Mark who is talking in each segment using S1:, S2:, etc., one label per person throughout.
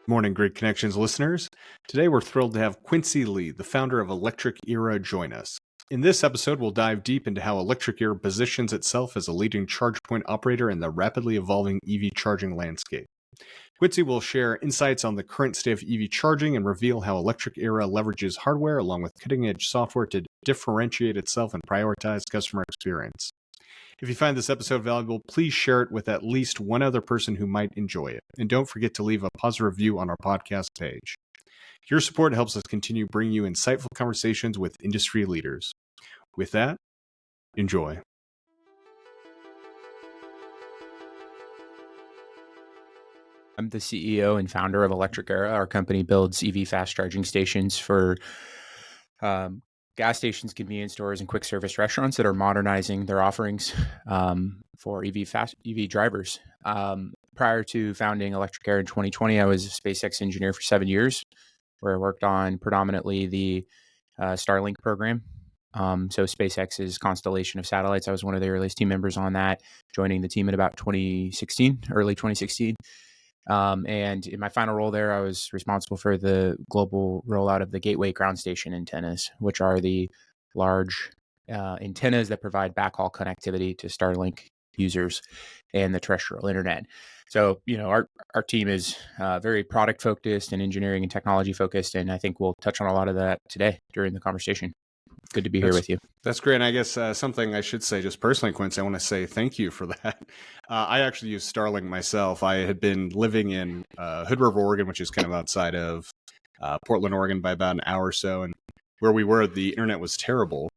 S1: Morning, Grid Connections listeners. Today we're thrilled to have Quincy Lee, the founder of Electric Era, join us. In this episode, we'll dive deep into how Electric Era positions itself as a leading charge point operator in the rapidly evolving EV charging landscape. Quincy will share insights on the current state of EV charging and reveal how Electric Era leverages hardware along with cutting-edge software to differentiate itself and prioritize customer experience. If you find this episode valuable, please share it with at least one other person who might enjoy it. And don't forget to leave a positive review on our podcast page. Your support helps us continue bringing you insightful conversations with industry leaders. With that, enjoy.
S2: I'm the CEO and founder of Electric Era. Our company builds EV fast charging stations for gas stations, convenience stores, and quick service restaurants that are modernizing their offerings for EV drivers. Prior to founding Electric Era in 2020, I was a SpaceX engineer for 7 years, where I worked on predominantly the Starlink program. So SpaceX's constellation of satellites. I was one of the earliest team members on that, joining the team in about early 2016. And in my final role there, I was responsible for the global rollout of the Gateway ground station antennas, which are the large antennas that provide backhaul connectivity to Starlink users and the terrestrial internet. So, our team is very product focused and engineering and technology focused, and I think we'll touch on a lot of that today during the conversation. Good to be here with you.
S1: That's great. And I guess something I should say just personally, Quincy, I want to say thank you for that. I actually use Starlink myself. I had been living in Hood River, Oregon, which is kind of outside of Portland, Oregon by about an hour or so. And where we were, the internet was terrible.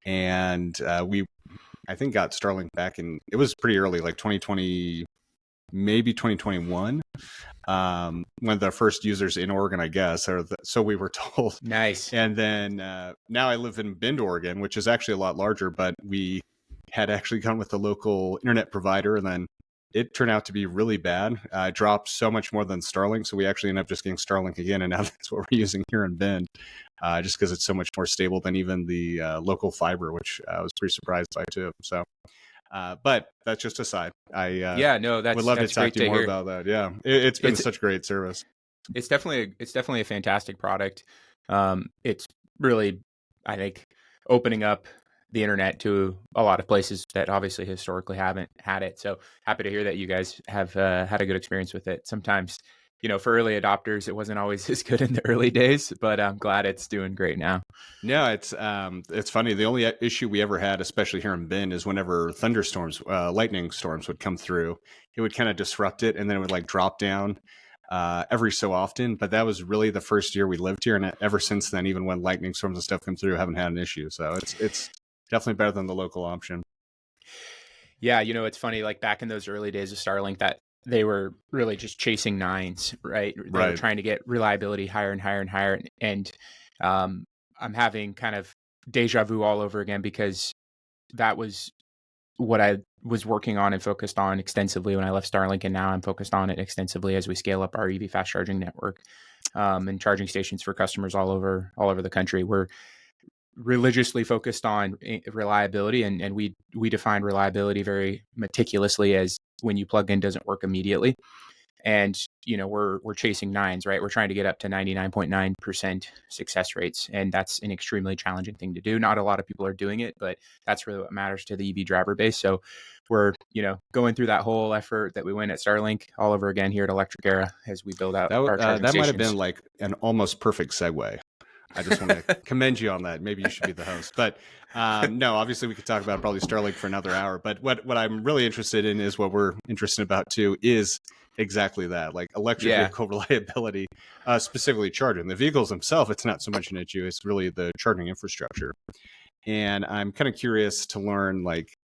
S1: And I think, got Starlink back in, it was pretty early, like 2020, maybe 2021. One of the first users in Oregon, I guess, so we were told.
S2: Nice.
S1: And then now I live in Bend, Oregon, which is actually a lot larger, but we had actually gone with the local internet provider, and then it turned out to be really bad. It dropped so much more than Starlink, so we actually ended up just getting Starlink again, and now that's what we're using here in Bend, just because it's so much more stable than even the local fiber, which I was pretty surprised by too. So. But that's just aside. I would love to talk to you more about that. Yeah, it's been such great service.
S2: It's definitely a fantastic product. It's really, I think, opening up the internet to a lot of places that obviously historically haven't had it. So happy to hear that you guys have had a good experience with it. Sometimes, for early adopters, it wasn't always as good in the early days, but I'm glad it's doing great now.
S1: No, it's funny. The only issue we ever had, especially here in Bend, is whenever thunderstorms, lightning storms would come through, it would kind of disrupt it, and then it would like drop down every so often. But that was really the first year we lived here, and ever since then, even when lightning storms and stuff come through, I haven't had an issue. So it's definitely better than the local option.
S2: Yeah, it's funny. Like back in those early days of Starlink, that they were really just chasing nines, right? They were trying to get reliability higher and higher and higher. And I'm having kind of deja vu all over again, because that was what I was working on and focused on extensively when I left Starlink. And now I'm focused on it extensively as we scale up our EV fast charging network and charging stations for customers all over the country. We're religiously focused on reliability, and we define reliability very meticulously as when you plug in doesn't work immediately. And we're chasing nines, right? We're trying to get up to 99.9% success rates, and that's an extremely challenging thing to do. Not a lot of people are doing it, but that's really what matters to the EV driver base. So we're going through that whole effort that we went at Starlink all over again here at Electric Era as we build out our charging
S1: that
S2: stations.
S1: might have been like an almost perfect segue. I just want to commend you on that. Maybe you should be the host. But no, obviously we could talk about probably Starlink for another hour. But what I'm really interested in is what we're interested about too is exactly that, like electric vehicle reliability, specifically charging. The vehicles themselves, it's not so much an issue. It's really the charging infrastructure. And I'm kind of curious to learn, like,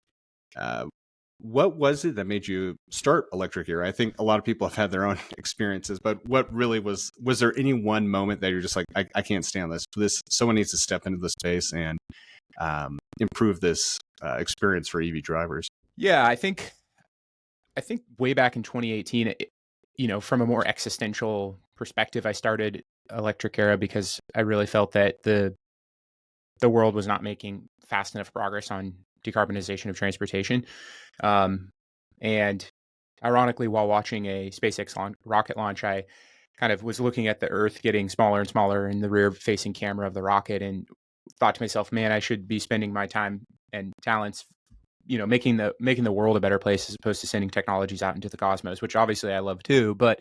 S1: what was it that made you start Electric Era? I think a lot of people have had their own experiences, but what really was there any one moment that you're just like, I can't stand this, someone needs to step into this space and improve this experience for EV drivers?
S2: Yeah, I think way back in 2018, from a more existential perspective, I started Electric Era because I really felt that the world was not making fast enough progress on decarbonization of transportation. And ironically, while watching a SpaceX rocket launch, I kind of was looking at the Earth getting smaller and smaller in the rear-facing camera of the rocket, and thought to myself, man, I should be spending my time and talents, making the world a better place as opposed to sending technologies out into the cosmos, which obviously I love too. But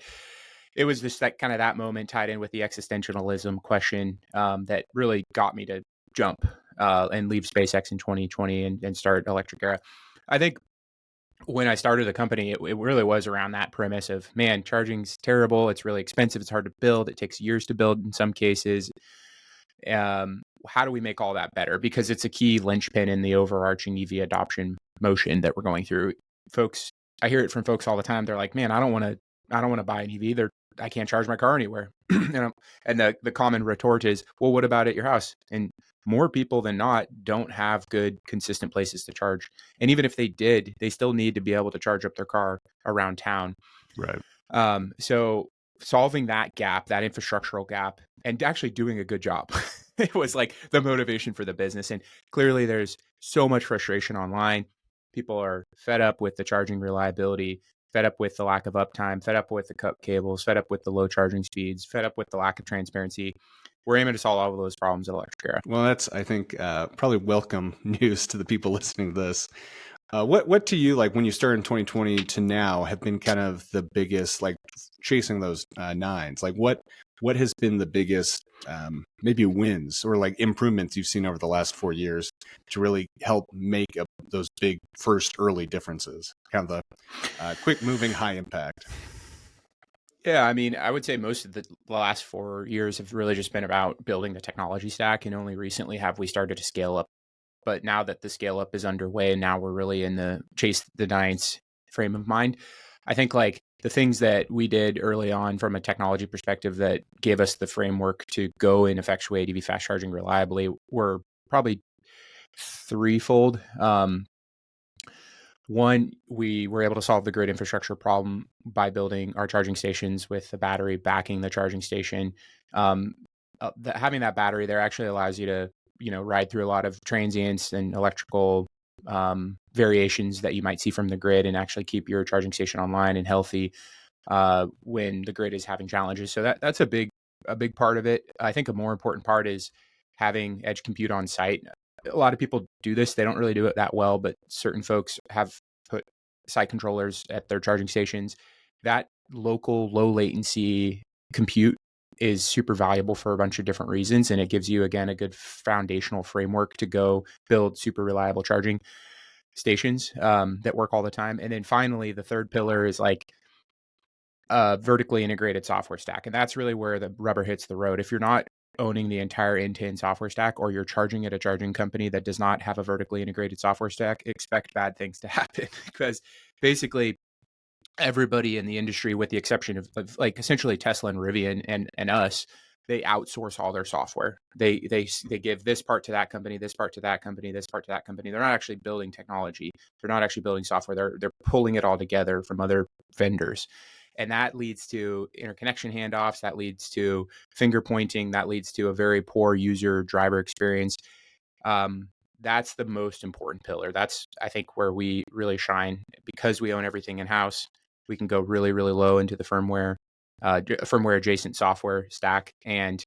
S2: it was just that kind of that moment tied in with the existentialism question that really got me to jump and leave SpaceX in 2020 and start Electric Era. I think when I started the company, it really was around that premise of, man, charging's terrible. It's really expensive. It's hard to build. It takes years to build in some cases. How do we make all that better? Because it's a key linchpin in the overarching EV adoption motion that we're going through. Folks, I hear it from folks all the time. They're like, man, I don't want to buy an EV. I can't charge my car anywhere. And the common retort is, well, what about at your house? And more people than not don't have good, consistent places to charge. And even if they did, they still need to be able to charge up their car around town.
S1: Right.
S2: So solving that gap, that infrastructural gap, and actually doing a good job, it was like the motivation for the business. And clearly there's so much frustration online. People are fed up with the charging reliability, fed up with the lack of uptime, fed up with the cut cables, fed up with the low charging speeds, fed up with the lack of transparency. We're aiming to solve all of those problems at Electric Era.
S1: Well, that's, I think, probably welcome news to the people listening to this. What to you, like when you started in 2020 to now, have been kind of the biggest, like chasing those nines? Like what has been the biggest maybe wins or like improvements you've seen over the last 4 years to really help make those big first early differences? Kind of the quick moving, high impact.
S2: Yeah, I mean, I would say most of the last 4 years have really just been about building the technology stack, and only recently have we started to scale up. But now that the scale up is underway, and now we're really in the chase the nines frame of mind, I think like the things that we did early on from a technology perspective that gave us the framework to go and effectuate EV fast charging reliably were probably threefold. One, we were able to solve the grid infrastructure problem by building our charging stations with the battery backing the charging station. Having that battery there actually allows you to, ride through a lot of transients and electrical variations that you might see from the grid, and actually keep your charging station online and healthy when the grid is having challenges. So that's a big part of it. I think a more important part is having edge compute on site. A lot of people do this. They don't really do it that well, but certain folks have put site controllers at their charging stations. That local low latency compute is super valuable for a bunch of different reasons. And it gives you, again, a good foundational framework to go build super reliable charging stations that work all the time. And then finally, the third pillar is like a vertically integrated software stack. And that's really where the rubber hits the road. If you're not owning the entire end-to-end software stack, or you're charging at a charging company that does not have a vertically integrated software stack, expect bad things to happen. Because basically everybody in the industry, with the exception of like essentially Tesla and Rivian and us, they outsource all their software. They give this part to that company, this part to that company, this part to that company. They're not actually building technology. They're not actually building software. They're pulling it all together from other vendors. And that leads to interconnection handoffs. That leads to finger pointing. That leads to a very poor user driver experience. That's the most important pillar. That's, I think, where we really shine. Because we own everything in-house, we can go really, really low into the firmware adjacent software stack, and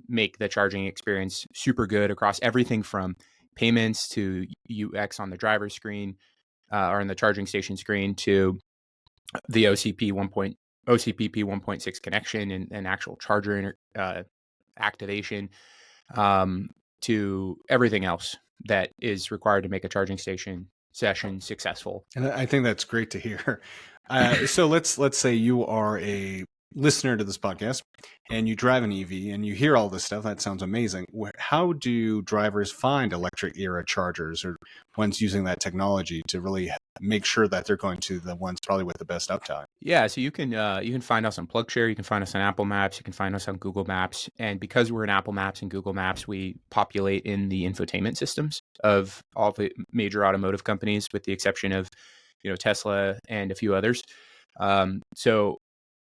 S2: make the charging experience super good across everything from payments to UX on the driver screen or on the charging station screen, to the OCPP 1.6 connection and actual charger activation, to everything else that is required to make a charging station session successful.
S1: And I think that's great to hear. So let's say you are a listener to this podcast and you drive an EV and you hear all this stuff. That sounds amazing. How do drivers find electric era chargers, or ones using that technology, to really make sure that they're going to the ones probably with the best uptime?
S2: Yeah, so you can find us on PlugShare, you can find us on Apple Maps, you can find us on Google Maps, and because we're in Apple Maps and Google Maps, we populate in the infotainment systems of all the major automotive companies, with the exception of Tesla and a few others. So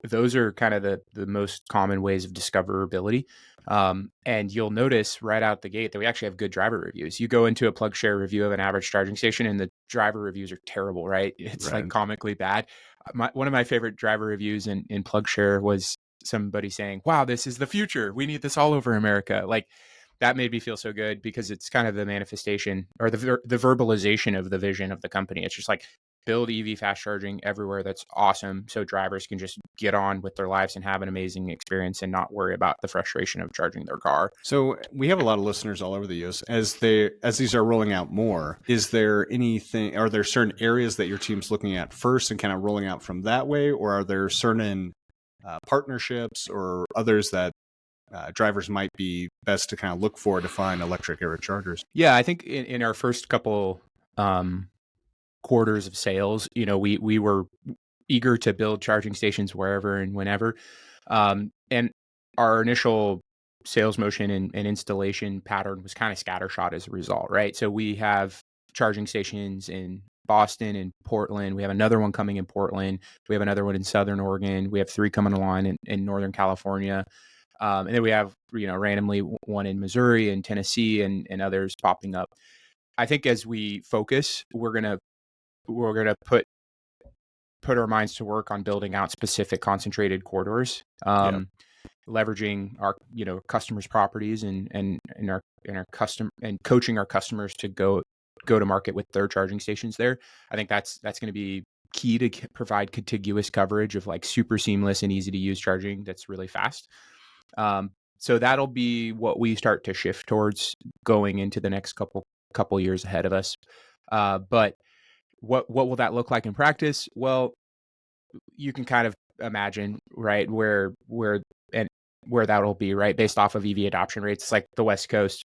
S2: those are kind of the most common ways of discoverability. And you'll notice right out the gate that we actually have good driver reviews. You go into a PlugShare review of an average charging station, and the driver reviews are terrible, right? It's like comically bad. One of my favorite driver reviews in PlugShare was somebody saying, wow, this is the future. We need this all over America. Like that made me feel so good because it's kind of the manifestation or the verbalization of the vision of the company. It's just like build EV fast charging everywhere. That's awesome. So drivers can just get on with their lives and have an amazing experience and not worry about the frustration of charging their car.
S1: So we have a lot of listeners all over the US. As these are rolling out more, is there anything, are there certain areas that your team's looking at first and kind of rolling out from that way? Or are there certain partnerships or others that drivers might be best to kind of look for to find electric era chargers?
S2: Yeah, I think in our first couple quarters of sales, we were eager to build charging stations wherever and whenever. And our initial sales motion and installation pattern was kind of scattershot as a result, right? So we have charging stations in Boston and Portland. We have another one coming in Portland. We have another one in Southern Oregon. We have 3 coming online in Northern California. And then we have, randomly one in Missouri and Tennessee and others popping up. I think as we focus, we're gonna put our minds to work on building out specific concentrated corridors, leveraging our customers' properties and our custom and coaching our customers to go to market with their charging stations there. I think that's going to be key to provide contiguous coverage of like super seamless and easy to use charging that's really fast. So that'll be what we start to shift towards going into the next couple years ahead of us. But what will that look like in practice? Well, you can kind of imagine, right, where that'll be, right, based off of EV adoption rates. It's like the West Coast.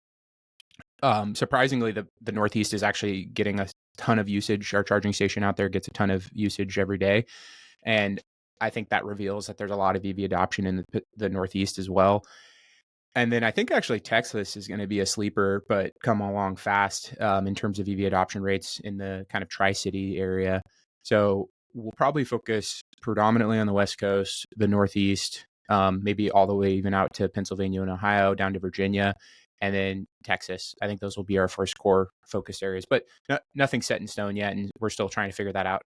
S2: Surprisingly, the Northeast is actually getting a ton of usage. Our charging station out there gets a ton of usage every day, and I think that reveals that there's a lot of EV adoption in the Northeast as well. And then I think actually Texas is going to be a sleeper, but come along fast in terms of EV adoption rates in the kind of Tri-City area. So we'll probably focus predominantly on the West Coast, the Northeast, maybe all the way even out to Pennsylvania and Ohio, down to Virginia, and then Texas. I think those will be our first core focus areas, but nothing set in stone yet. And we're still trying to figure that out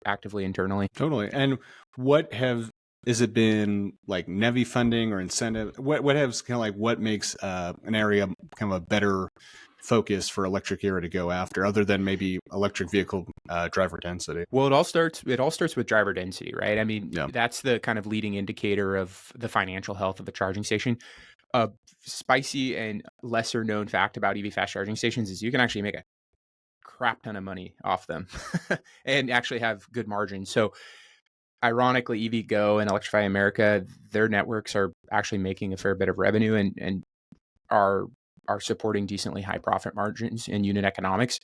S2: actively internally.
S1: Totally. And has it been like NEVI funding or incentive? What has kind of like what makes an area kind of a better focus for electric era to go after, other than maybe electric vehicle driver density?
S2: Well, it all starts with driver density, right? I mean, that's the kind of leading indicator of the financial health of a charging station. A spicy and lesser known fact about EV fast charging stations is you can actually make a crap ton of money off them and actually have good margins. So ironically, EVgo and Electrify America, their networks are actually making a fair bit of revenue and are supporting decently high profit margins and unit economics.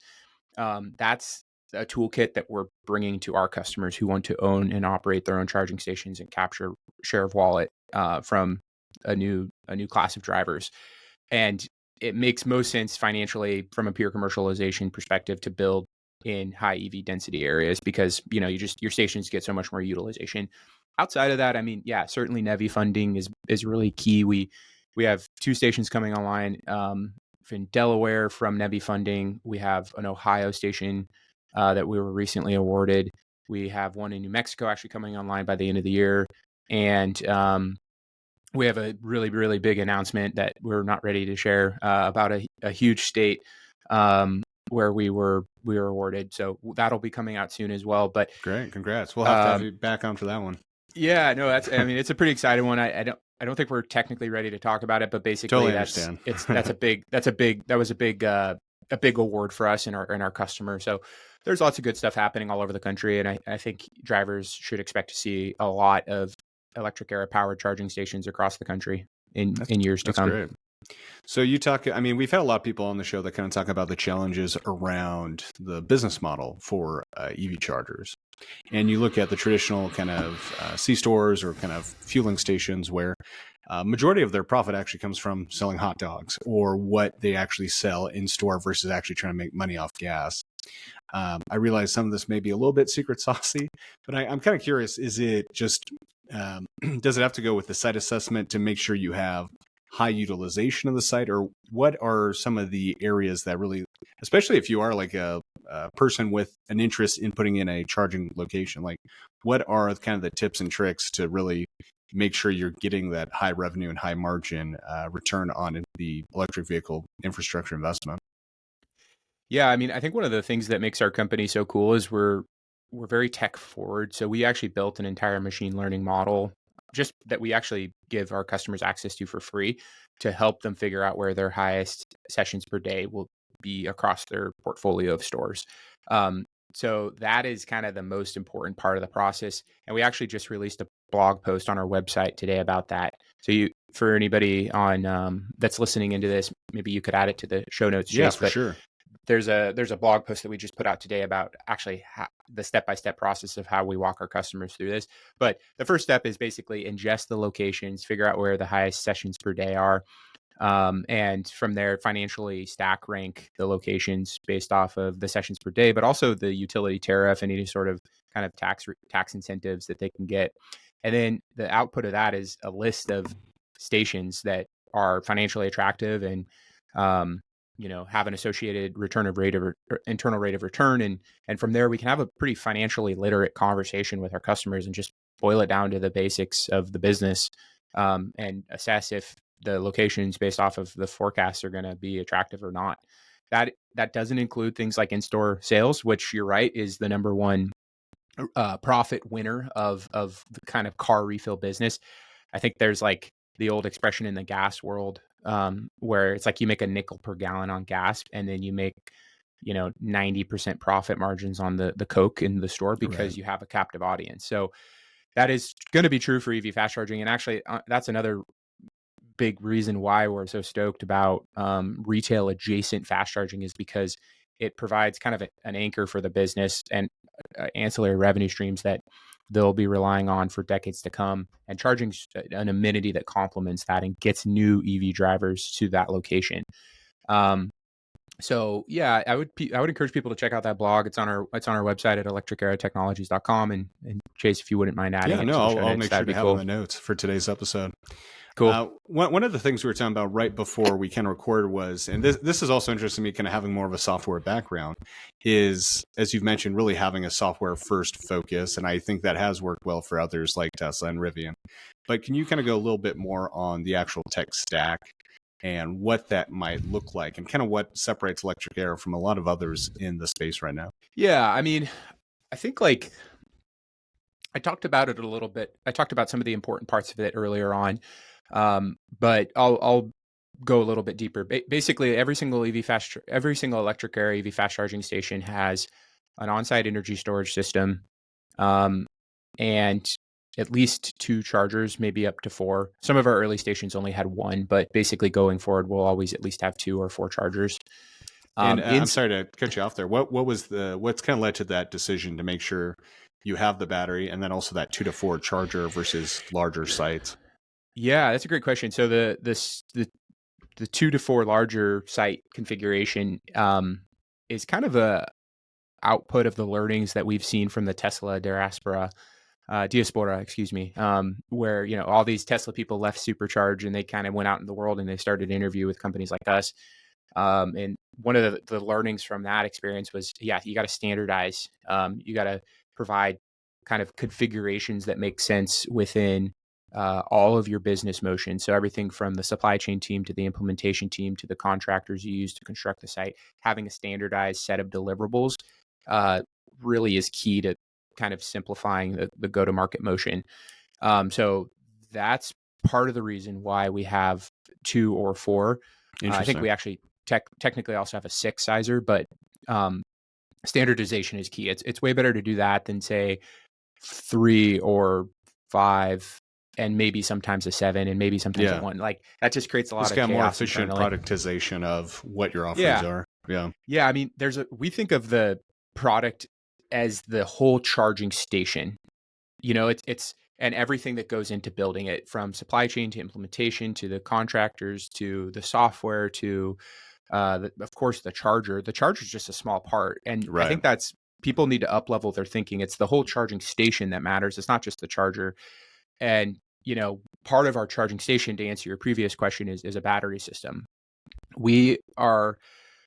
S2: That's a toolkit that we're bringing to our customers who want to own and operate their own charging stations and capture share of wallet from a new class of drivers. And it makes most sense financially from a pure commercialization perspective to build in high EV density areas because, your stations get so much more utilization. Outside of that, I mean, yeah, certainly NEVI funding is really key. We have 2 stations coming online in Delaware from NEVI funding. We have an Ohio station that we were recently awarded. We have one in New Mexico actually coming online by the end of the year. And we have a really, really big announcement that we're not ready to share about a huge state where we were awarded. So that'll be coming out soon as well. But
S1: great, congrats! We'll have to have you back on for that one.
S2: Yeah, no, it's a pretty exciting one. I don't think we're technically ready to talk about it, but basically
S1: totally
S2: that was a big award for us and our customer. So there's lots of good stuff happening all over the country, and I think drivers should expect to see a lot of electric era powered charging stations across the country in years to come.
S1: That's great. So we've had a lot of people on the show that kind of talk about the challenges around the business model for EV chargers. And you look at the traditional kind of C-stores or kind of fueling stations where majority of their profit actually comes from selling hot dogs or what they actually sell in store versus actually trying to make money off gas. I realize some of this may be a little bit secret saucy, but I'm kind of curious, is it just, does it have to go with the site assessment to make sure you have high utilization of the site, or what are some of the areas that really, especially if you are like a person with an interest in putting in a charging location, like what are kind of the tips and tricks to really make sure you're getting that high revenue and high margin return on the electric vehicle infrastructure investment.
S2: Yeah, I mean, I think one of the things that makes our company so cool is we're very tech forward. So we actually built an entire machine learning model just that we actually give our customers access to for free to help them figure out where their highest sessions per day will be across their portfolio of stores. Um, so that is kind of the most important part of the process. And we actually just released a blog post on our website today about that. So you, for anybody on that's listening into this, maybe you could add it to the show notes,
S1: Yeah,
S2: Chase.
S1: for
S2: But
S1: sure.
S2: there's a blog post that we just put out today about actually the step-by-step process of how we walk our customers through this. But the first step is basically ingest the locations, figure out where the highest sessions per day are, and from there financially stack rank the locations based off of the sessions per day, but also the utility tariff and any sort of kind of tax incentives that they can get. And then the output of that is a list of stations that are financially attractive and um, have an associated return of rate of or internal rate of return, and from there we can have a pretty financially literate conversation with our customers and just boil it down to the basics of the business, and assess if the locations based off of the forecasts are going to be attractive or not. That doesn't include things like in-store sales, which you're right is the number one profit winner of the kind of car refill business. I think there's like the old expression in the gas world, where it's like you make a nickel per gallon on gas, and then you make 90% profit margins on the Coke in the store
S1: Right.
S2: because you have a captive audience. So that is going to be true for EV fast charging, and actually that's another big reason why we're so stoked about retail adjacent fast charging is because it provides kind of an anchor for the business and ancillary revenue streams that they'll be relying on for decades to come. And charging an amenity that complements that and gets new EV drivers to that location. So yeah, I would encourage people to check out that blog. It's on our website at electricerotechnologies.com. And Chase, if you wouldn't mind adding
S1: Yeah,
S2: it to
S1: no,
S2: the show
S1: I'll
S2: notes,
S1: make sure
S2: that'd
S1: to
S2: be
S1: have in
S2: cool.
S1: the notes for today's episode.
S2: Cool.
S1: One of the things we were talking about right before we kind of recorded was, and this is also interesting to me, kind of having more of a software background, is, as you've mentioned, really having a software first focus. And I think that has worked well for others like Tesla and Rivian. But can you kind of go a little bit more on the actual tech stack and what that might look like and kind of what separates Electric Arrow from a lot of others in the space right now?
S2: Yeah, I mean, I think like I talked about it a little bit. I talked about some of the important parts of it earlier on, but I'll go a little bit deeper. Basically, every single electric area EV fast charging station has an on-site energy storage system, um, and at least two chargers, maybe up to four. Some of our early stations only had one, but basically going forward, we'll always at least have two or four chargers.
S1: And
S2: In
S1: I'm sorry to cut you off there. What's kind of led to that decision to make sure you have the battery and then also that 2 to 4 charger versus larger sites?
S2: Yeah, that's a great question. So the 2 to 4 larger site configuration is kind of a output of the learnings that we've seen from the Tesla diaspora, excuse me, where all these Tesla people left Supercharge and they kind of went out in the world and they started to interview with companies like us. And one of the learnings from that experience was, yeah, you got to standardize. You got to provide kind of configurations that make sense within all of your business motion. So everything from the supply chain team to the implementation team to the contractors you use to construct the site, having a standardized set of deliverables really is key to kind of simplifying the go-to-market motion. So that's part of the reason why we have two or four. I think
S1: Interesting.
S2: we actually technically also have a 6 sizer, but standardization is key. It's way better to do that than say 3 or 5 and maybe sometimes a 7 and maybe sometimes a
S1: Yeah.
S2: 1. Like that just creates a lot
S1: It's
S2: of
S1: got more
S2: chaos
S1: efficient
S2: internally.
S1: productization of what your offerings
S2: Yeah.
S1: are. Yeah.
S2: Yeah. I mean, we think of the product as the whole charging station. It's and everything that goes into building it, from supply chain to implementation to the contractors to the software to of course the charger. The charger is just a small part, and I
S1: Right.
S2: think that's people need to up level their thinking. It's the whole charging station that matters. It's not just the charger. And part of our charging station, to answer your previous question, is a battery system. We are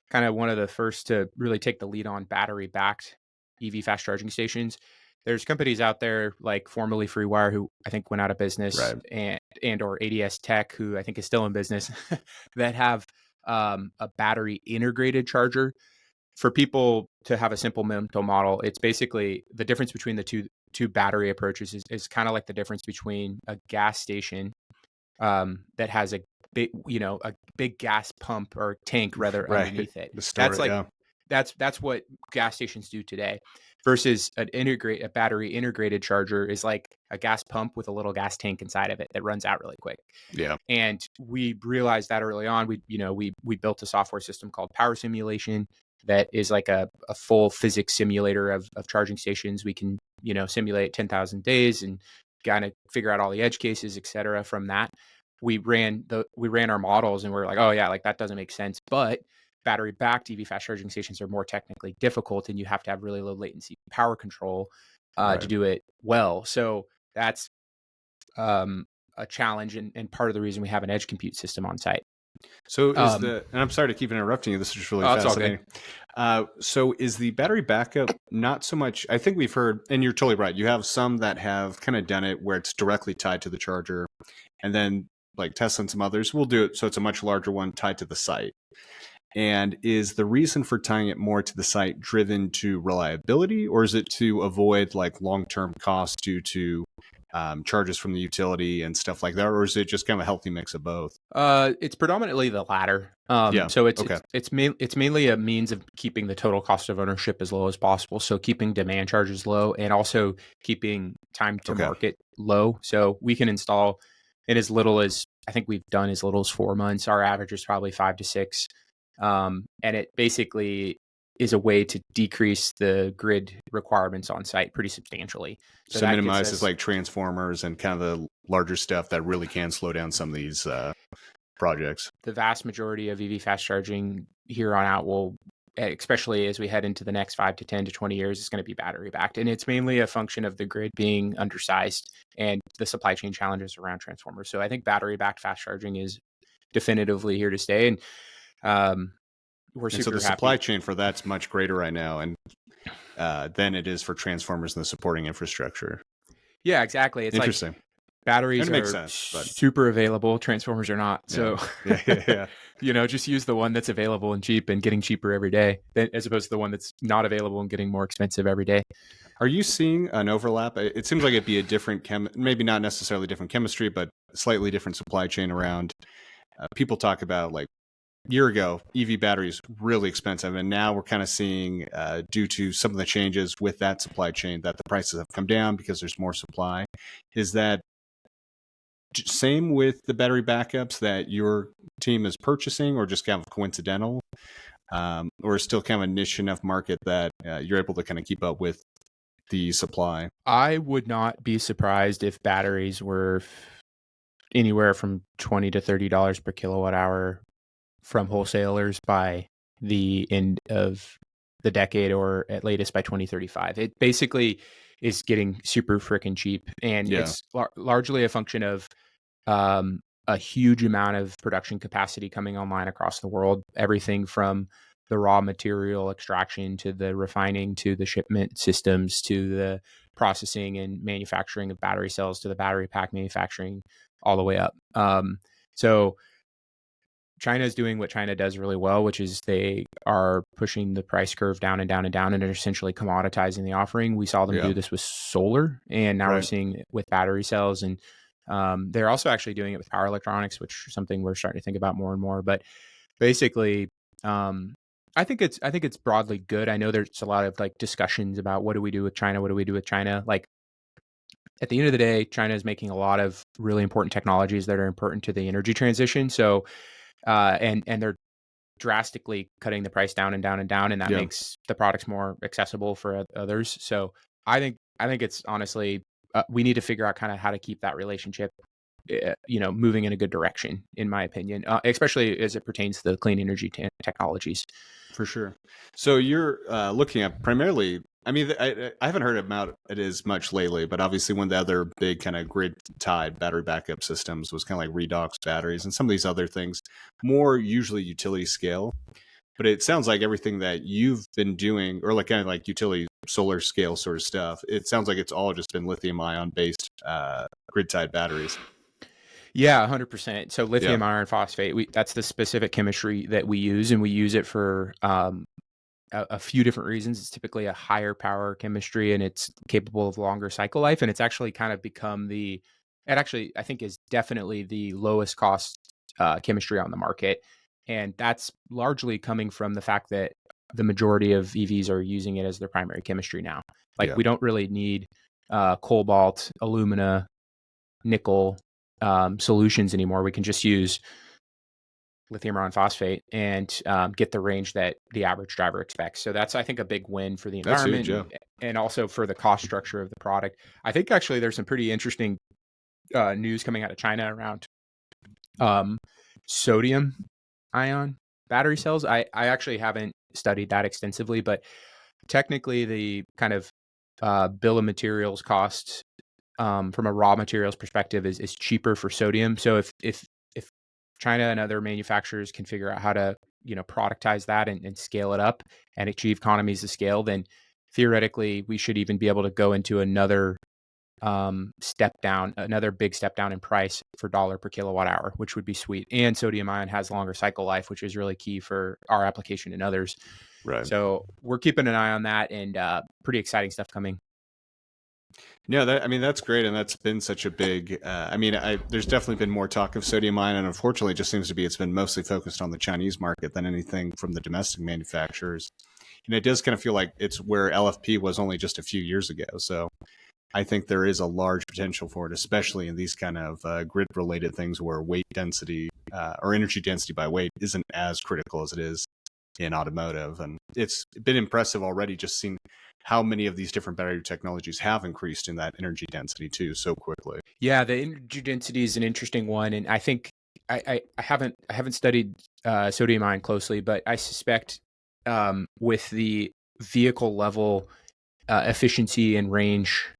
S2: kind of one of the first to really take the lead on battery backed EV fast charging stations. there's companies out there like formerly FreeWire, who I think went out of business,
S1: Right.
S2: and or ADS Tech, who I think is still in business, that have a battery integrated charger. For people to have a simple mental model, it's basically the difference between the two battery approaches is kind of like the difference between a gas station that has a big gas pump or tank rather
S1: Right.
S2: underneath it.
S1: The
S2: That's
S1: store.
S2: like
S1: Yeah.
S2: that's what gas stations do today, versus a battery integrated charger is like a gas pump with a little gas tank inside of it that runs out really quick.
S1: Yeah.
S2: And we realized that early on. We built a software system called Power Simulation that is like a full physics simulator of charging stations. We can simulate 10,000 days and kind of figure out all the edge cases, et cetera. From that, we ran our models, and we were like, oh yeah, like that doesn't make sense. But battery backed EV fast charging stations are more technically difficult, and you have to have really low latency power control to
S1: Right.
S2: do it well. So that's a challenge, and part of the reason we have an edge compute system on site.
S1: So and I'm sorry to keep interrupting you. This is just really
S2: It's all good.
S1: fascinating. So is the battery backup not so much? I think we've heard, and you're totally right. You have some that have kind of done it where it's directly tied to the charger, and then like Tesla and some others will do it so it's a much larger one tied to the site. And is the reason for tying it more to the site driven to reliability, or is it to avoid like long-term costs due to charges from the utility and stuff like that, or is it just kind of a healthy mix of both?
S2: It's predominantly the latter.
S1: Yeah.
S2: So it's
S1: Okay.
S2: it's mainly a means of keeping the total cost of ownership as low as possible. So keeping demand charges low, and also keeping time to
S1: Okay.
S2: market low. So we can install in as little as, I think we've done as little as 4 months. Our average is probably 5 to 6. And it basically is a way to decrease the grid requirements on site pretty substantially.
S1: So
S2: That gets
S1: minimizes
S2: us
S1: like transformers and kind of the larger stuff that really can slow down some of these projects.
S2: the vast majority of EV fast charging here on out will, especially as we head into the next 5 to 10 to 20 years, is going to be battery backed. And it's mainly a function of the grid being undersized and the supply chain challenges around transformers. So I think battery backed fast charging is definitively here to stay. And we're
S1: And so
S2: super
S1: the supply
S2: happy.
S1: chain for that's much greater right now, and than it is for transformers and the supporting infrastructure.
S2: Yeah, exactly. It's like
S1: Interesting.
S2: batteries
S1: It makes
S2: are
S1: sense, but
S2: super available, transformers are not.
S1: yeah,
S2: So,
S1: yeah.
S2: just use the one that's available and cheap and getting cheaper every day, as opposed to the one that's not available and getting more expensive every day.
S1: Are you seeing an overlap? It seems like it'd be a different maybe not necessarily different chemistry, but slightly different supply chain around. People talk about like year ago, EV batteries really expensive, and now we're kind of seeing, due to some of the changes with that supply chain, that the prices have come down because there's more supply. Is that same with the battery backups that your team is purchasing, or just kind of coincidental, or still kind of a niche enough market that you're able to kind of keep up with the supply?
S2: I would not be surprised if batteries were anywhere from $20 to $30 per kilowatt hour from wholesalers by the end of the decade, or at latest by 2035. It basically is getting super freaking cheap, and it's largely a function of a huge amount of production capacity coming online across the world. Everything from the raw material extraction to the refining to the shipment systems to the processing and manufacturing of battery cells to the battery pack manufacturing, all the way up. So China is doing what China does really well, which is they are pushing the price curve down and down and down, and they're essentially commoditizing the offering. We saw them do this with solar, and now we're seeing it with battery cells. And they're also actually doing it with power electronics, which is something we're starting to think about more and more. But basically, I think it's broadly good. I know there's a lot of like discussions about what do we do with China? What do we do with China? Like, at the end of the day, China is making a lot of really important technologies that are important to the energy transition. So, and they're drastically cutting the price down and down and down, and that makes the products more accessible for others. So I think it's honestly, we need to figure out kind of how to keep that relationship, moving in a good direction, in my opinion, especially as it pertains to the clean energy technologies.
S1: For sure. So you're looking at primarily, I mean, I haven't heard about it as much lately, but obviously one of the other big kind of grid-tied battery backup systems was kind of like redox batteries and some of these other things, more usually utility scale. But it sounds like everything that you've been doing, or like kind of like utility solar scale sort of stuff, it sounds like it's all just been lithium ion based grid tied batteries.
S2: Yeah, 100%. So
S1: Yeah.
S2: lithium iron phosphate, that's the specific chemistry that we use, and we use it for a few different reasons. It's typically a higher power chemistry, and it's capable of longer cycle life. And it's actually kind of become it actually, I think, is definitely the lowest cost chemistry on the market. And that's largely coming from the fact that the majority of EVs are using it as their primary chemistry now. Like
S1: Yeah.
S2: we don't really need cobalt, alumina, nickel solutions anymore. We can just use lithium iron phosphate and get the range that the average driver expects. So that's, I think, a big win for the
S1: That's huge.
S2: environment
S1: Yeah.
S2: and also for the cost structure of the product. I think actually there's some pretty interesting news coming out of China around sodium ion battery cells. I actually haven't studied that extensively, but technically the kind of bill of materials cost from a raw materials perspective is cheaper for sodium. So if China and other manufacturers can figure out how to productize that and scale it up and achieve economies of scale, then theoretically we should even be able to go into another another big step down in price for dollar per kilowatt hour, which would be sweet. And sodium ion has longer cycle life, which is really key for our application and others.
S1: Right.
S2: So we're keeping an eye on that, and pretty exciting stuff coming.
S1: No, that's great, and that's been such a big. There's definitely been more talk of sodium ion, and unfortunately, it just seems to be it's been mostly focused on the Chinese market than anything from the domestic manufacturers. And it does kind of feel like it's where LFP was only just a few years ago. So I think there is a large potential for it, especially in these kind of grid-related things where weight density or energy density by weight isn't as critical as it is in automotive. And it's been impressive already just seeing how many of these different battery technologies have increased in that energy density too so quickly.
S2: Yeah, the energy density is an interesting one, and I think I haven't studied sodium ion closely, but I suspect with the vehicle level efficiency and range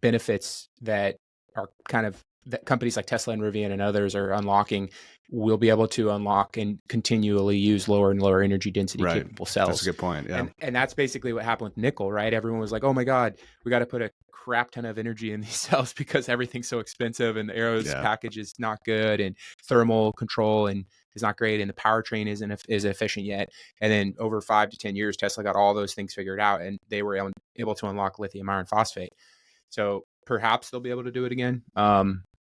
S2: benefits that are kind of that companies like Tesla and Rivian and others are unlocking, we'll be able to unlock and continually use lower and lower energy density capable cells.
S1: That's a good point. Yeah.
S2: And that's basically what happened with nickel, right? Everyone was like, oh my God, we got to put a crap ton of energy in these cells because everything's so expensive and the Aero's package is not good and thermal control and is not great and the powertrain isn't as efficient yet. And then over 5 to 10 years, Tesla got all those things figured out and they were able to unlock lithium iron phosphate. So perhaps they'll be able to do it again.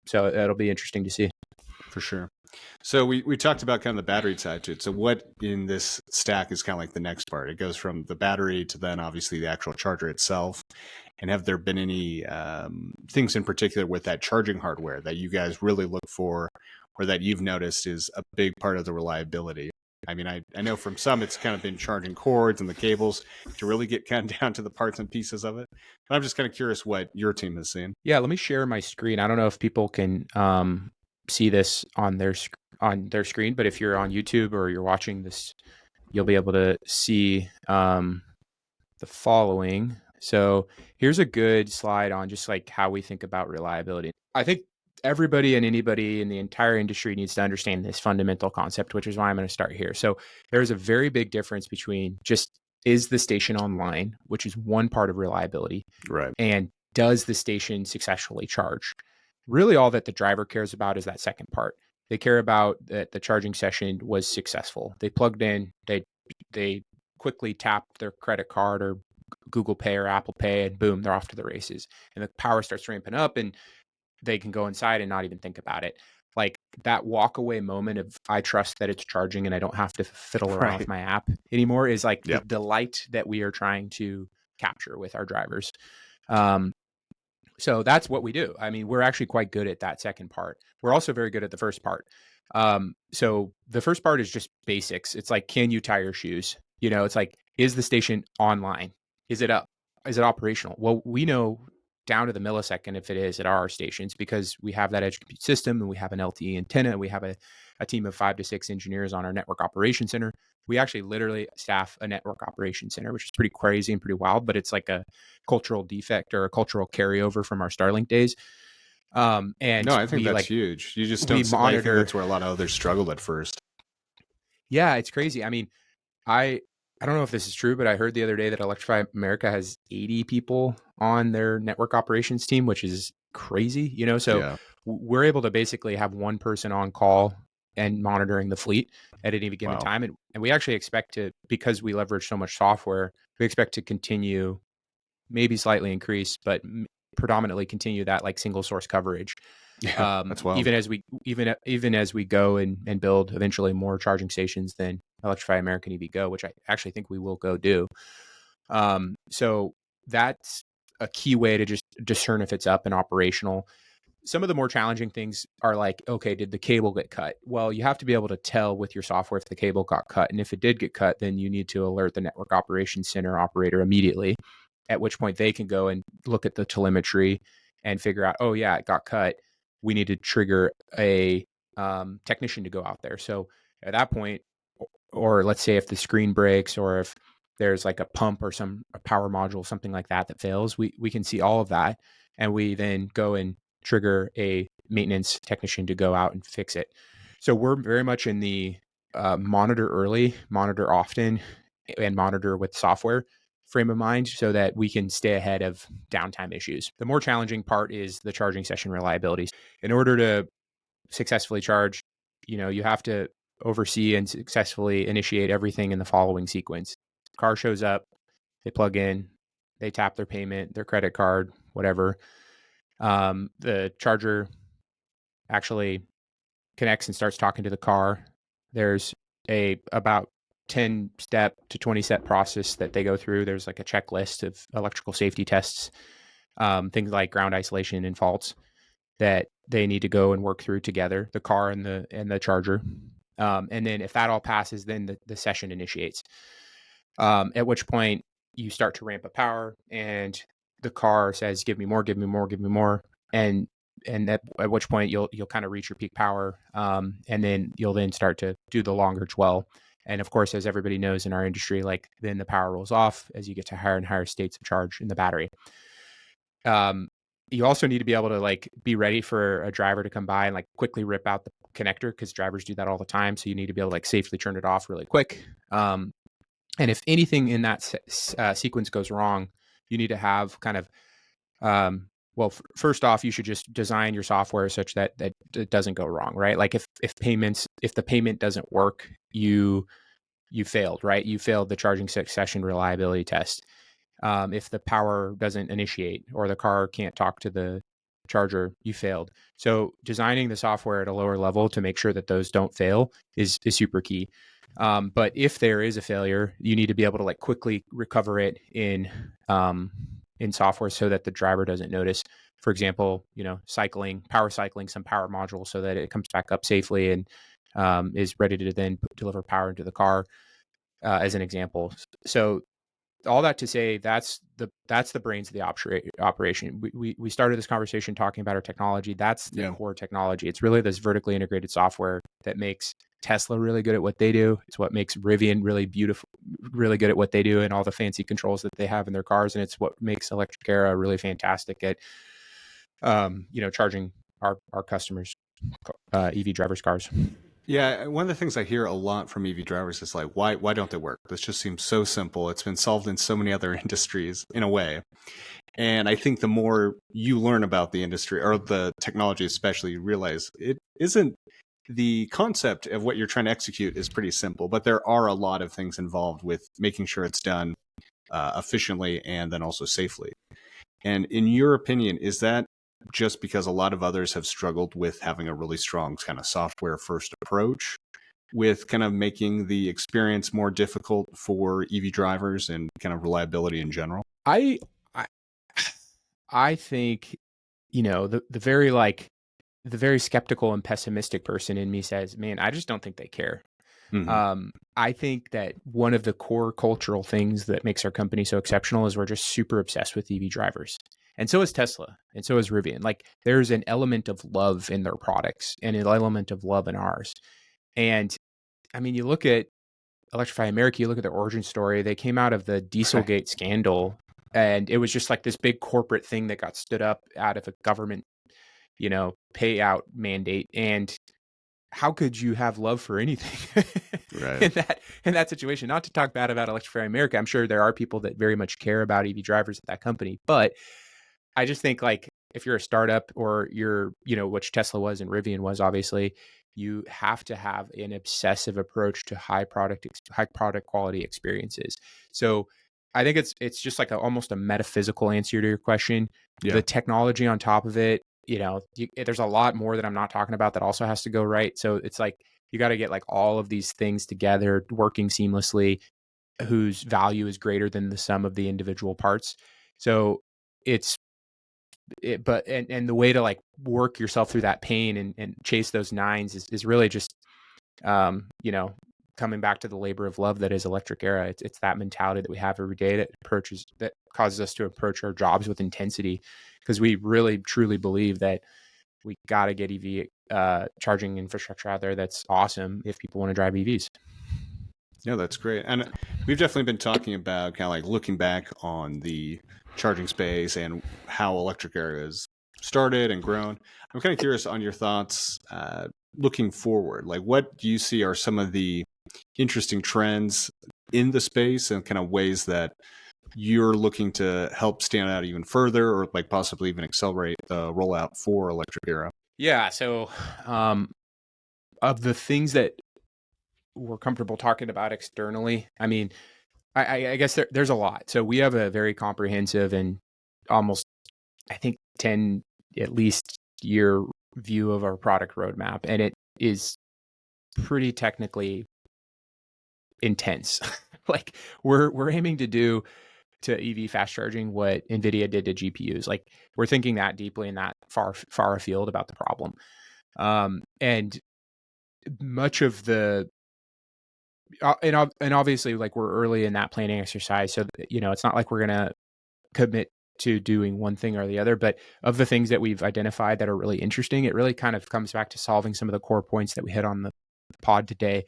S2: So it'll be interesting to see.
S1: For sure. So we talked about kind of the battery side to it. So what in this stack is kind of like the next part? It goes from the battery to then obviously the actual charger itself. And have there been any things in particular with that charging hardware that you guys really look for or that you've noticed is a big part of the reliability? I mean, I know from some it's kind of been charging cords and the cables to really get kind of down to the parts and pieces of it. But I'm just kind of curious what your team has seen.
S2: Yeah, let me share my screen. I don't know if people can see this on their screen, but if you're on YouTube or you're watching this, you'll be able to see the following. So here's a good slide on just like how we think about reliability. I think everybody and anybody in the entire industry needs to understand this fundamental concept, which is why I'm going to start here. So there's a very big difference between just is the station online, which is one part of reliability,
S1: right?
S2: And does the station successfully charge? Really, all that the driver cares about is that second part. They care about that the charging session was successful. They plugged in, they quickly tapped their credit card or Google Pay or Apple Pay, and boom, they're off to the races. And the power starts ramping up, and they can go inside and not even think about it. Like that walk away moment of I trust that it's charging and I don't have to fiddle around with my app anymore is like the delight that we are trying to capture with our drivers. So that's what we do. I mean, we're actually quite good at that second part. We're also very good at the first part. So the first part is just basics. It's like, can you tie your shoes? It's like, is the station online? Is it up? Is it operational? Well, we know down to the millisecond if it is at our stations because we have that edge compute system and we have an LTE antenna and we have a team of 5 to 6 engineers on our network operations center. We actually literally staff a network operations center, which is pretty crazy and pretty wild, but it's like a cultural defect or a cultural carryover from our Starlink days. And
S1: no, I think that's huge. You just don't
S2: monitor.
S1: I think that's where a lot of others struggled at first.
S2: Yeah, it's crazy. I mean, I I don't know if this is true, but I heard the other day that Electrify America has 80 people on their network operations team, which is crazy, you know? So
S1: Yeah.
S2: we're able to basically have one person on call and monitoring the fleet at any given
S1: Wow.
S2: time. And we actually expect to, because we leverage so much software, we expect to continue, maybe slightly increase, but predominantly continue that like single source coverage.
S1: Yeah. That's wild.
S2: Even as we go and build eventually more charging stations than Electrify American EV Go, which I actually think we will go do. So that's a key way to just discern if it's up and operational. Some of the more challenging things are like, okay, did the cable get cut? Well, you have to be able to tell with your software if the cable got cut. And if it did get cut, then you need to alert the network operations center operator immediately, at which point they can go and look at the telemetry and figure out, oh, yeah, it got cut. We need to trigger a technician to go out there. So at that point, or let's say if the screen breaks or if there's like a pump or a power module, something like that fails, we can see all of that. And we then go and trigger a maintenance technician to go out and fix it. So we're very much in the monitor early, monitor often, and monitor with software frame of mind so that we can stay ahead of downtime issues. The more challenging part is the charging session reliability. In order to successfully charge, you have to oversee and successfully initiate everything in the following sequence. Car shows up, they plug in, they tap their payment, their credit card, whatever. The charger actually connects and starts talking to the car. There's a about 10 step to 20 step process that they go through. There's like a checklist of electrical safety tests, things like ground isolation and faults that they need to go and work through together, the car and the charger. And then if that all passes, then the session initiates. At which point you start to ramp up power, and the car says, "Give me more, give me more, give me more," and at which point you'll kind of reach your peak power, and then you'll then start to do the longer dwell. And of course, as everybody knows in our industry, like then the power rolls off as you get to higher and higher states of charge in the battery. You also need to be able to like be ready for a driver to come by and like quickly rip out the connector, because drivers do that all the time. So you need to be able to like safely turn it off really quick. And if anything in that sequence goes wrong, you need to have kind of first off, you should just design your software such that it doesn't go wrong, right? Like if the payment doesn't work, you failed, right? You failed the charging session reliability test. If the power doesn't initiate or the car can't talk to the charger, you failed. So designing the software at a lower level to make sure that those don't fail is super key. But if there is a failure, you need to be able to like quickly recover it in software so that the driver doesn't notice. For example, power cycling some power module so that it comes back up safely and is ready to then deliver power into the car, as an example. So all that to say, that's the brains of the operation. We started this conversation talking about our technology. That's the core technology. It's really this vertically integrated software that makes Tesla really good at what they do. It's what makes Rivian really good at what they do, and all the fancy controls that they have in their cars. And it's what makes Electric Era really fantastic at, charging our customers, EV drivers' cars.
S1: Yeah, one of the things I hear a lot from EV drivers is like, why don't they work? This just seems so simple. It's been solved in so many other industries in a way. And I think the more you learn about the industry or the technology, especially, you realize it isn't. The concept of what you're trying to execute is pretty simple, but there are a lot of things involved with making sure it's done efficiently and then also safely. And in your opinion, is that just because a lot of others have struggled with having a really strong kind of software first approach with kind of making the experience more difficult for EV drivers and kind of reliability in general?
S2: I think, the very skeptical and pessimistic person in me says, man, I just don't think they care.
S1: Mm-hmm.
S2: I think that one of the core cultural things that makes our company so exceptional is we're just super obsessed with EV drivers. And so is Tesla, and so is Rivian. Like there's an element of love in their products and an element of love in ours. And I mean, you look at Electrify America, you look at their origin story, they came out of the Dieselgate scandal, and it was just like this big corporate thing that got stood up out of a government, payout mandate. And how could you have love for anything
S1: Right.
S2: in that situation? Not to talk bad about Electrify America. I'm sure there are people that very much care about EV drivers at that company, but I just think like if you're a startup or you're, which Tesla was and Rivian was obviously, you have to have an obsessive approach to high product quality experiences. So I think it's just like almost a metaphysical answer to your question.
S1: Yeah.
S2: The technology on top of it, there's a lot more that I'm not talking about that also has to go right. So it's like you got to get like all of these things together working seamlessly, whose value is greater than the sum of the individual parts. So it's and the way to like work yourself through that pain and chase those nines is really just coming back to the labor of love that is electric era. It's that mentality that we have every day that causes us to approach our jobs with intensity, because we really truly believe that we got to get EV charging infrastructure out there that's awesome if people want to drive EVs.
S1: Yeah, that's great. And we've definitely been talking about kind of like looking back on the charging space and how electric era has started and grown. I'm kind of curious on your thoughts looking forward. Like, what do you see are some of the interesting trends in the space and kind of ways that you're looking to help stand out even further or like possibly even accelerate the rollout for electric era?
S2: Yeah. So, of the things that we're comfortable talking about externally, I mean, I guess there's a lot. So we have a very comprehensive and almost, I think, 10 at least year view of our product roadmap, and it is pretty technically intense. Like we're aiming to do to EV fast charging what NVIDIA did to GPUs. Like we're thinking that deeply and that far afield about the problem. And much of the and obviously like we're early in that planning exercise, so it's not like we're gonna commit to doing one thing or the other. But of the things that we've identified that are really interesting, it really kind of comes back to solving some of the core points that we hit on the pod today,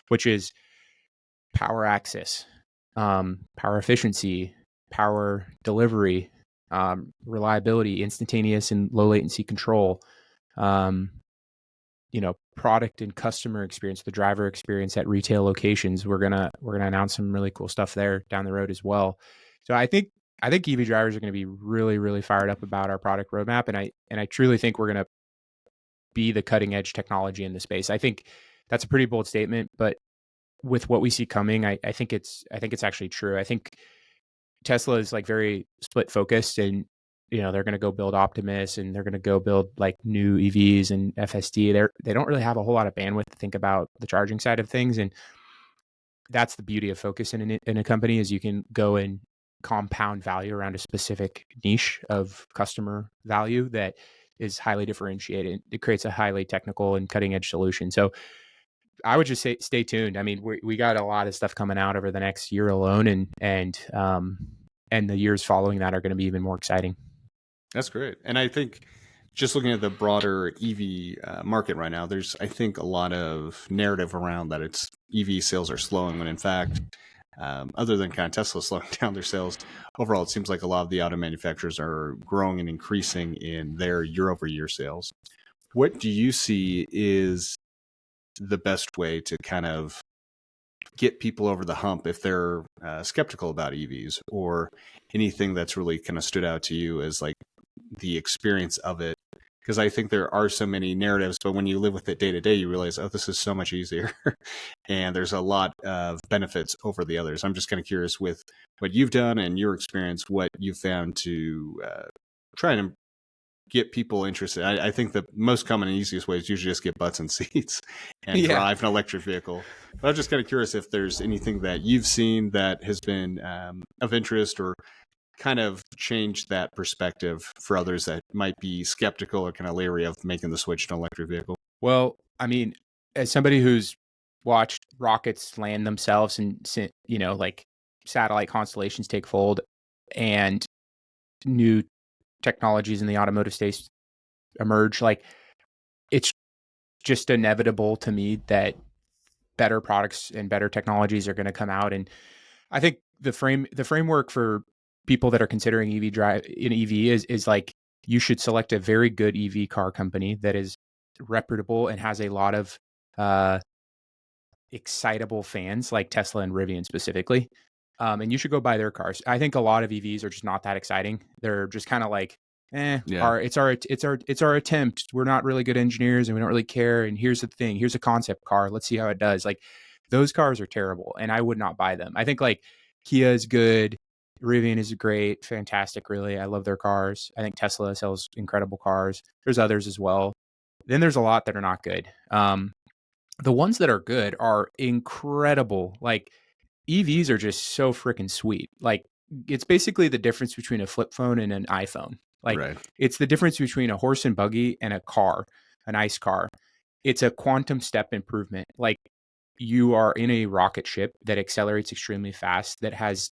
S2: which is power access, power efficiency, power delivery, reliability, instantaneous and low latency control, um, product and customer experience, the driver experience at retail locations. We're gonna announce some really cool stuff there down the road as well. So I think EV drivers are going to be really, really fired up about our product roadmap, and I truly think we're going to be the cutting edge technology in the space. I think that's a pretty bold statement, but with what we see coming, I think it's actually true. I think Tesla is like very split focused, and they're going to go build Optimus and they're going to go build like new EVs and FSD. They don't really have a whole lot of bandwidth to think about the charging side of things, and that's the beauty of focus in a company is you can go and compound value around a specific niche of customer value that is highly differentiated. It creates a highly technical and cutting edge solution. So I would just say stay tuned. I mean, we got a lot of stuff coming out over the next year alone, and the years following that are going to be even more exciting.
S1: That's great. And I think just looking at the broader EV market right now, there's, I think, a lot of narrative around that it's EV sales are slowing when in fact, other than kind of Tesla slowing down their sales, overall, it seems like a lot of the auto manufacturers are growing and increasing in their year over year sales. What do you see is the best way to kind of get people over the hump if they're skeptical about EVs, or anything that's really kind of stood out to you as like the experience of it? Because I think there are so many narratives, but when you live with it day to day, you realize, oh, this is so much easier. And there's a lot of benefits over the others. I'm just kind of curious with what you've done and your experience, what you found to try and get people interested. I think the most common and easiest way is usually just get butts in seats and drive an electric vehicle. But I'm just kind of curious if there's anything that you've seen that has been of interest or kind of changed that perspective for others that might be skeptical or kind of leery of making the switch to an electric vehicle.
S2: Well, I mean, as somebody who's watched rockets land themselves and like satellite constellations take fold and new technologies in the automotive space emerge, like it's just inevitable to me that better products and better technologies are going to come out. And I think the framework for people that are considering EV is like you should select a very good EV car company that is reputable and has a lot of excitable fans like Tesla and Rivian specifically. And you should go buy their cars. I think a lot of EVs are just not that exciting. They're just kind of like,
S1: Yeah.
S2: it's our attempt. We're not really good engineers and we don't really care. And here's the thing, here's a concept car. Let's see how it does. Like those cars are terrible and I would not buy them. I think like Kia is good. Rivian is great, fantastic, really. I love their cars. I think Tesla sells incredible cars. There's others as well. Then there's a lot that are not good. The ones that are good are incredible. Like EVs are just so freaking sweet. Like it's basically the difference between a flip phone and an iPhone. Like
S1: Right.
S2: it's the difference between a horse and buggy and a car, a nice car. It's a quantum step improvement. Like you are in a rocket ship that accelerates extremely fast, that has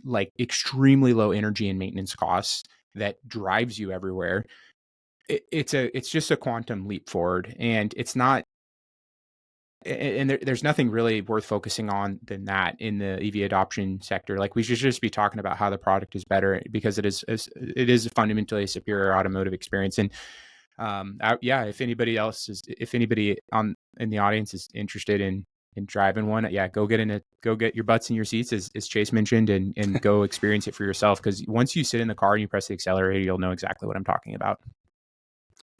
S2: like extremely low energy and maintenance costs, that drives you everywhere. It's just a quantum leap forward, and it's not. And there's nothing really worth focusing on than that in the EV adoption sector. Like we should just be talking about how the product is better because it is fundamentally a superior automotive experience. And yeah, if anybody on in the audience is interested in driving one, yeah, go get your butts in your seats as Chase mentioned, and go experience it for yourself. Because once you sit in the car and you press the accelerator, you'll know exactly what I'm talking about.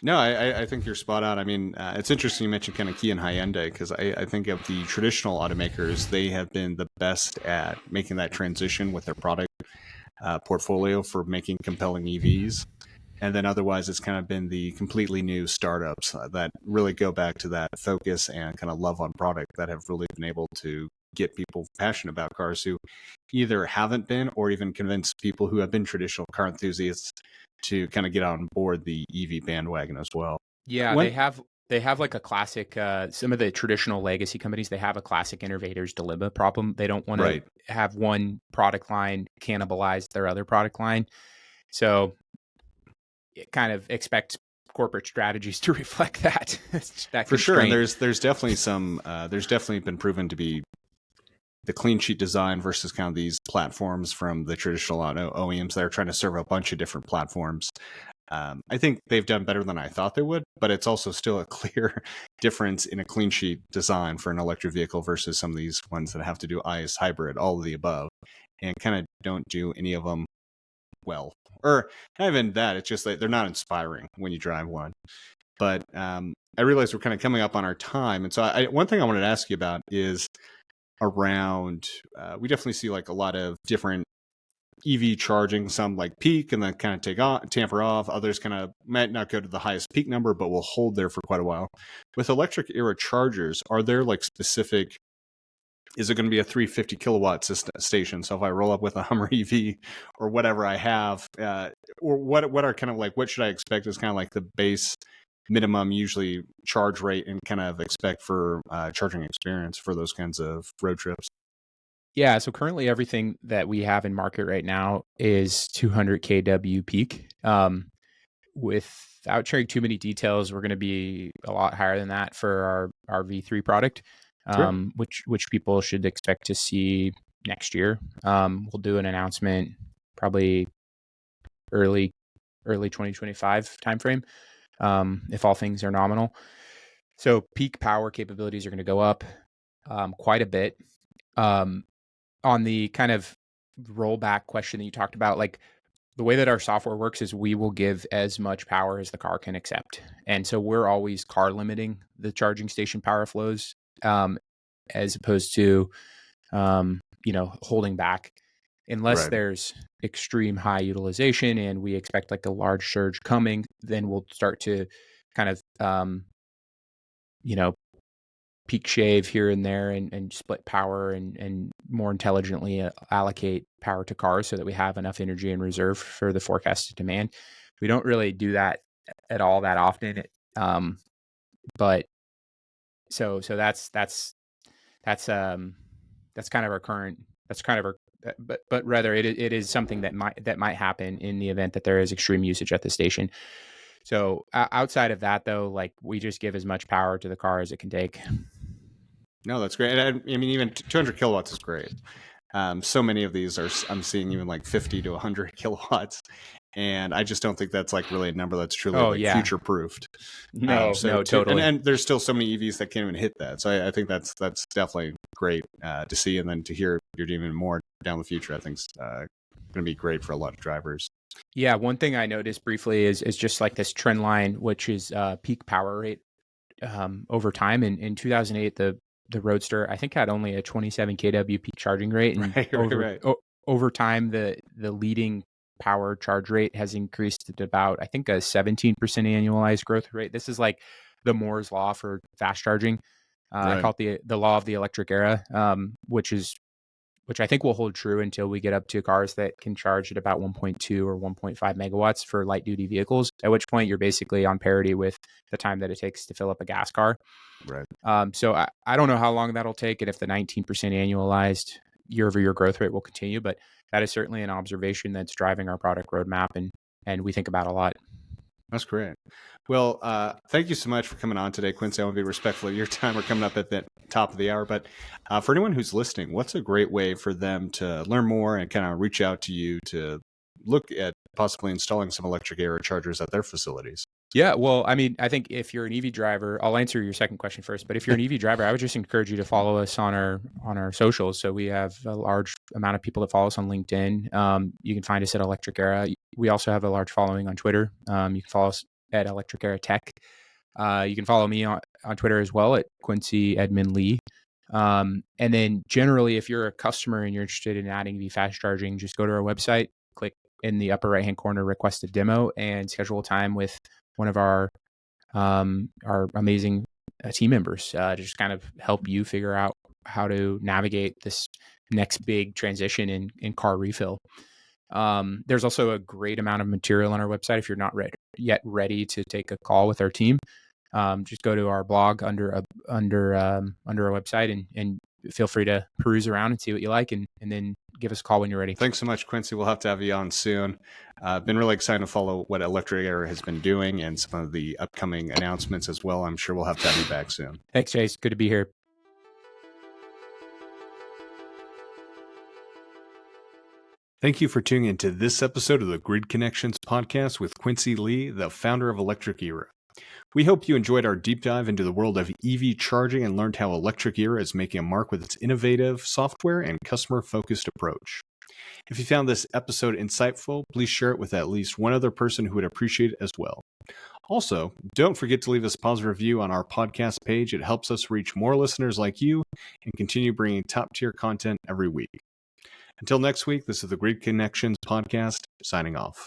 S1: No, I think you're spot on. I mean, it's interesting you mentioned kind of Kia and Hyundai because I think of the traditional automakers, they have been the best at making that transition with their product portfolio for making compelling EVs. And then otherwise, it's kind of been the completely new startups that really go back to that focus and kind of love on product that have really been able to get people passionate about cars who either haven't been or even convince people who have been traditional car enthusiasts to kind of get on board the EV bandwagon as well.
S2: Yeah,
S1: When
S2: they have like a classic some of the traditional legacy companies, they have a classic innovator's dilemma problem. They don't want to
S1: right,
S2: have one product line cannibalize their other product line. So it kind of expect corporate strategies to reflect that that
S1: for sure, and
S2: constraint.
S1: there's definitely some there's definitely been proven to be the clean sheet design versus kind of these platforms from the traditional auto OEMs that are trying to serve a bunch of different platforms. I think they've done better than I thought they would, but it's also still a clear difference in a clean sheet design for an electric vehicle versus some of these ones that have to do ICE, hybrid, all of the above, and kind of don't do any of them well. Or not even that, it's just that they're not inspiring when you drive one. But I realize we're kind of coming up on our time. And so one thing I wanted to ask you about is around, we definitely see like a lot of different EV charging, some like peak and then kind of tamper off. Others kind of might not go to the highest peak number, but will hold there for quite a while. With electric era chargers, are there like specific, is it going to be a 350 kilowatt station? So if I roll up with a Hummer EV or whatever I have, or what are kind of like, what should I expect as kind of like the base minimum usually charge rate and kind of expect for charging experience for those kinds of road trips?
S2: Yeah, so currently everything that we have in market right now is 200 kW peak. Without sharing too many details, we're going to be a lot higher than that for our V3 product,
S1: Sure.
S2: which people should expect to see next year. We'll do an announcement probably early 2025 timeframe, if all things are nominal. So peak power capabilities are going to go up quite a bit. On the kind of rollback question that you talked about, like the way that our software works is we will give as much power as the car can accept. And so we're always car limiting the charging station power flows, as opposed to, holding back unless
S1: Right.
S2: there's extreme high utilization and we expect like a large surge coming, then we'll start to kind of, you know, peak shave here and there and split power and more intelligently allocate power to cars so that we have enough energy in reserve for the forecasted demand. We don't really do that at all that often. But so that's kind of our current, that's kind of our, but rather it is something that might happen in the event that there is extreme usage at the station. So outside of that though, like we just give as much power to the car as it can take.
S1: No, that's great. And I mean, even 200 kilowatts is great. So many of these are, I'm seeing even like 50 to 100 kilowatts. And I just don't think that's like really a number that's truly
S2: Oh,
S1: like
S2: yeah.
S1: future proofed.
S2: No, totally.
S1: And there's still so many EVs that can't even hit that. So I think that's definitely great to see, and then to hear you're doing even more down the future. I think going to be great for a lot of drivers.
S2: Yeah, one thing I noticed briefly is just like this trend line, which is peak power rate over time. In 2008, the Roadster I think had only a 27 kW peak charging rate, and
S1: Right.
S2: over time the leading power charge rate has increased to about, I think, a 17% annualized growth rate. This is like the Moore's law for fast charging. I call it the law of the electric era, which I think will hold true until we get up to cars that can charge at about 1.2 or 1.5 megawatts for light duty vehicles, at which point you're basically on parity with the time that it takes to fill up a gas car.
S1: Right.
S2: So I don't know how long that'll take and if the 19% annualized year-over-year growth rate will continue, but that is certainly an observation that's driving our product roadmap and we think about a lot.
S1: That's great. Well, thank you so much for coming on today, Quincy. I want to be respectful of your time. We're coming up at the top of the hour, but for anyone who's listening, what's a great way for them to learn more and kind of reach out to you to look at possibly installing some electric Era chargers at their facilities?
S2: Yeah, well, I mean, I think if you're an EV driver, I'll answer your second question first. But if you're an EV driver, I would just encourage you to follow us on our socials. So we have a large amount of people that follow us on LinkedIn. You can find us at Electric Era. We also have a large following on Twitter. You can follow us at Electric Era Tech. You can follow me on Twitter as well at Quincy Edmund Lee. And then generally, if you're a customer and you're interested in adding EV fast charging, just go to our website, click in the upper right-hand corner, request a demo, and schedule a time with one of our amazing team members to just kind of help you figure out how to navigate this next big transition in car refill. There's also a great amount of material on our website. If you're not yet ready to take a call with our team, just go to our blog under our website and feel free to peruse around and see what you like, and then give us a call when you're ready.
S1: Thanks so much, Quincy. We'll have to have you on soon. Been really excited to follow what Electric Era has been doing and some of the upcoming announcements as well. I'm sure we'll have to have you back soon.
S2: Thanks, Chase. Good to be here.
S1: Thank you for tuning into this episode of the Grid Connections podcast with Quincy Lee, the founder of Electric Era. We hope you enjoyed our deep dive into the world of EV charging and learned how Electric Era is making a mark with its innovative software and customer-focused approach. If you found this episode insightful, please share it with at least one other person who would appreciate it as well. Also, don't forget to leave us a positive review on our podcast page. It helps us reach more listeners like you and continue bringing top-tier content every week. Until next week, this is the Grid Connections podcast, signing off.